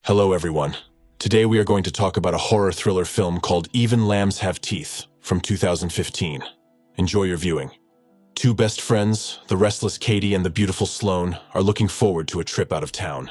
Hello everyone. Today we are going to talk about a horror thriller film called Even Lambs Have Teeth from 2015. Enjoy your viewing. Two best friends, the restless Katie and the beautiful Sloane, are looking forward to a trip out of town.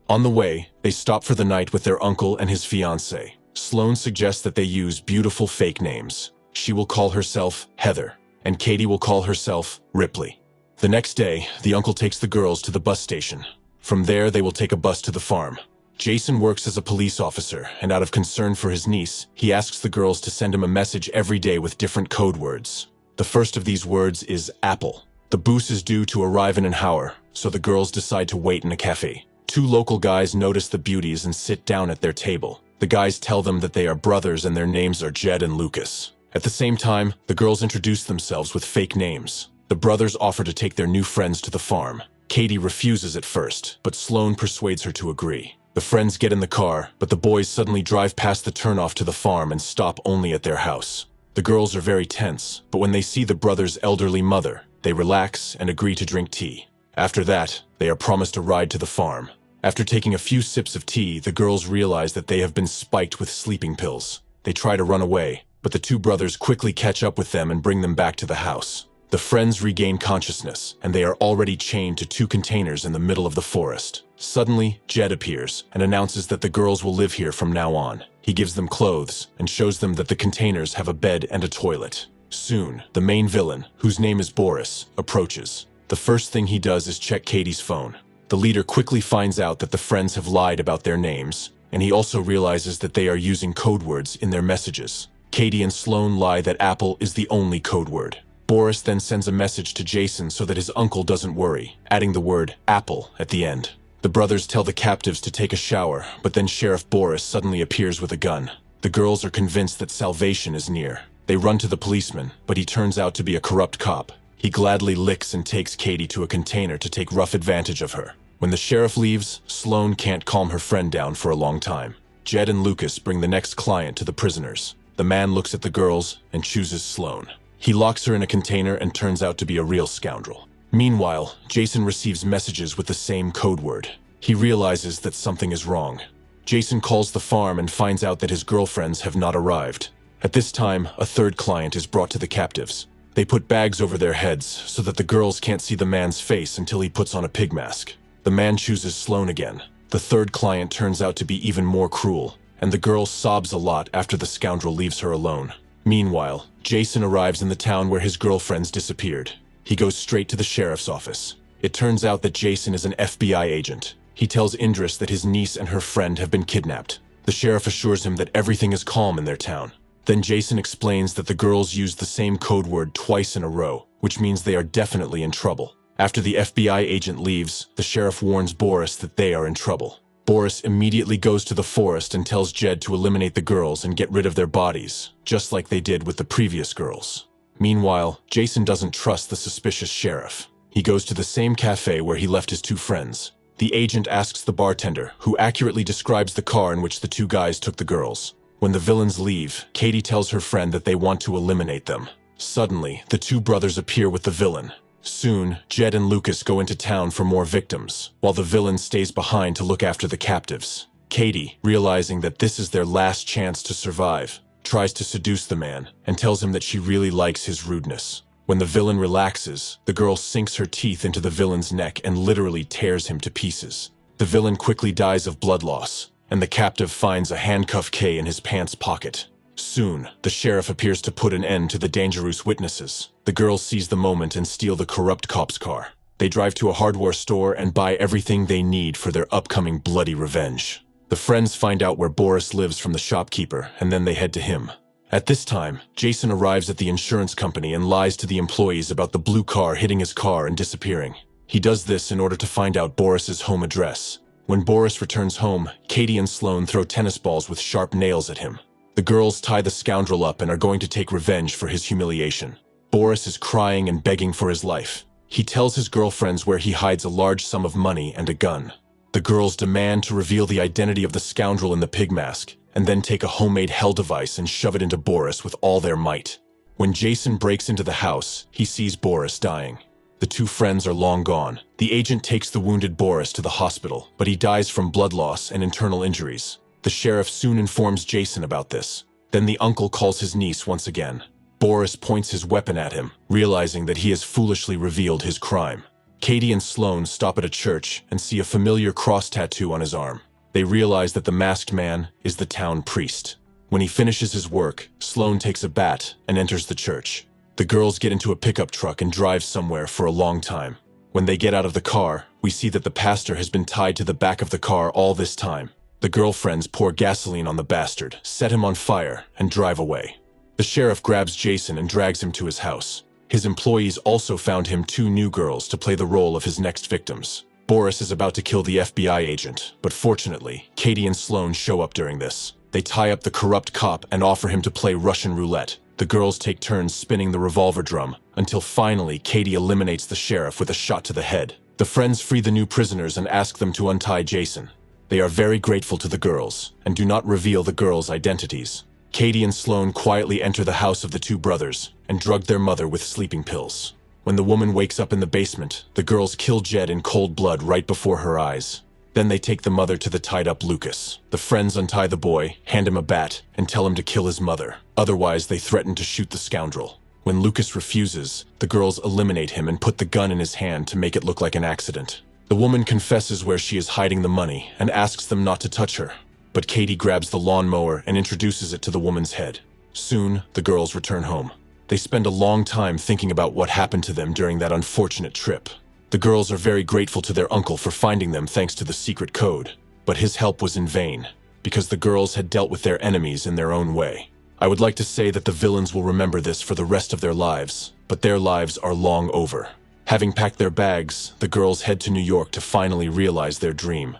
On the way, they stop for the night with their uncle and his fiancée. Sloane suggests that they use beautiful fake names. She will call herself Heather, and Katie will call herself Ripley. The next day, the uncle takes the girls to the bus station. From there, they will take a bus to the farm. Jason works as a police officer, and out of concern for his niece, he asks the girls to send him a message every day with different code words. The first of these words is apple. The bus is due to arrive in an hour, so the girls decide to wait in a cafe. Two local guys notice the beauties and sit down at their table. The guys tell them that they are brothers and their names are Jed and Lucas. At the same time, the girls introduce themselves with fake names. The brothers offer to take their new friends to the farm. Katie refuses at first, but Sloane persuades her to agree. The friends get in the car, but the boys suddenly drive past the turnoff to the farm and stop only at their house. The girls are very tense, but when they see the brothers' elderly mother, they relax and agree to drink tea. After that, they are promised a ride to the farm. After taking a few sips of tea, the girls realize that they have been spiked with sleeping pills. They try to run away, but the two brothers quickly catch up with them and bring them back to the house. The friends regain consciousness, and they are already chained to two containers in the middle of the forest. Suddenly, Jed appears and announces that the girls will live here from now on. He gives them clothes and shows them that the containers have a bed and a toilet. Soon, the main villain, whose name is Boris, approaches. The first thing he does is check Katie's phone. The leader quickly finds out that the friends have lied about their names, and he also realizes that they are using code words in their messages. Katie and Sloane lie that apple is the only code word. Boris then sends a message to Jason so that his uncle doesn't worry, adding the word apple at the end. The brothers tell the captives to take a shower, but then Sheriff Boris suddenly appears with a gun. The girls are convinced that salvation is near. They run to the policeman, but he turns out to be a corrupt cop. He gladly licks and takes Katie to a container to take rough advantage of her. When the sheriff leaves, Sloane can't calm her friend down for a long time. Jed and Lucas bring the next client to the prisoners. The man looks at the girls and chooses Sloane. He locks her in a container and turns out to be a real scoundrel. Meanwhile, Jason receives messages with the same code word. He realizes that something is wrong. Jason calls the farm and finds out that his girlfriends have not arrived. At this time, a third client is brought to the captives. They put bags over their heads so that the girls can't see the man's face until he puts on a pig mask. The man chooses Sloane again. The third client turns out to be even more cruel, and the girl sobs a lot after the scoundrel leaves her alone. Meanwhile, Jason arrives in the town where his girlfriends disappeared. He goes straight to the sheriff's office. It turns out that Jason is an FBI agent. He tells Indris that his niece and her friend have been kidnapped. The sheriff assures him that everything is calm in their town. Then Jason explains that the girls used the same code word twice in a row, which means they are definitely in trouble. After the FBI agent leaves, the sheriff warns Boris that they are in trouble. Boris immediately goes to the forest and tells Jed to eliminate the girls and get rid of their bodies, just like they did with the previous girls. Meanwhile, Jason doesn't trust the suspicious sheriff. He goes to the same cafe where he left his two friends. The agent asks the bartender, who accurately describes the car in which the two guys took the girls. When the villains leave, Katie tells her friend that they want to eliminate them. Suddenly, the two brothers appear with the villain. Soon, Jed and Lucas go into town for more victims, while the villain stays behind to look after the captives. Katie, realizing that this is their last chance to survive, tries to seduce the man and tells him that she really likes his rudeness. When the villain relaxes, the girl sinks her teeth into the villain's neck and literally tears him to pieces. The villain quickly dies of blood loss, and the captive finds a handcuff K in his pants pocket. Soon, the sheriff appears to put an end to the dangerous witnesses. The girls seize the moment and steal the corrupt cop's car. They drive to a hardware store and buy everything they need for their upcoming bloody revenge. The friends find out where Boris lives from the shopkeeper, and then they head to him. At this time, Jason arrives at the insurance company and lies to the employees about the blue car hitting his car and disappearing. He does this in order to find out Boris's home address. When Boris returns home, Katie and Sloane throw tennis balls with sharp nails at him. The girls tie the scoundrel up and are going to take revenge for his humiliation. Boris is crying and begging for his life. He tells his girlfriends where he hides a large sum of money and a gun. The girls demand to reveal the identity of the scoundrel in the pig mask, and then take a homemade hell device and shove it into Boris with all their might. When Jason breaks into the house, he sees Boris dying. The The two friends are long gone. The agent takes the wounded Boris to the hospital, but he dies from blood loss and internal injuries. The sheriff soon informs Jason about this. Then the uncle calls his niece once again. Boris points his weapon at him, realizing that he has foolishly revealed his crime. Katie and Sloane stop at a church and see a familiar cross tattoo on his arm. They realize that the masked man is the town priest. When he finishes his work, Sloane takes a bat and enters the church. The girls get into a pickup truck and drive somewhere for a long time. When they get out of the car, we see that the pastor has been tied to the back of the car all this time. The girlfriends pour gasoline on the bastard, set him on fire, and drive away. The sheriff grabs Jason and drags him to his house. His employees also found him two new girls to play the role of his next victims. Boris is about to kill the FBI agent, but fortunately, Katie and Sloane show up during this. They tie up the corrupt cop and offer him to play Russian roulette. The girls take turns spinning the revolver drum, until finally Katie eliminates the sheriff with a shot to the head. The friends free the new prisoners and ask them to untie Jason. They are very grateful to the girls, and do not reveal the girls' identities. Katie and Sloane quietly enter the house of the two brothers, and drug their mother with sleeping pills. When the woman wakes up in the basement, the girls kill Jed in cold blood right before her eyes. Then they take the mother to the tied-up Lucas. The friends untie the boy, hand him a bat, and tell him to kill his mother. Otherwise, they threaten to shoot the scoundrel. When Lucas refuses, the girls eliminate him and put the gun in his hand to make it look like an accident. The woman confesses where she is hiding the money and asks them not to touch her. But Katie grabs the lawnmower and introduces it to the woman's head. Soon, the girls return home. They spend a long time thinking about what happened to them during that unfortunate trip. The girls are very grateful to their uncle for finding them thanks to the secret code. But his help was in vain, because the girls had dealt with their enemies in their own way. I would like to say that the villains will remember this for the rest of their lives, but their lives are long over. Having packed their bags, the girls head to New York to finally realize their dream.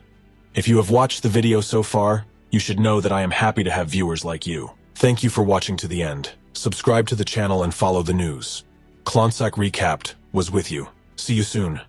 If you have watched the video so far, you should know that I am happy to have viewers like you. Thank you for watching to the end. Subscribe to the channel and follow the news. Klonsak Recapped was with you. See you soon.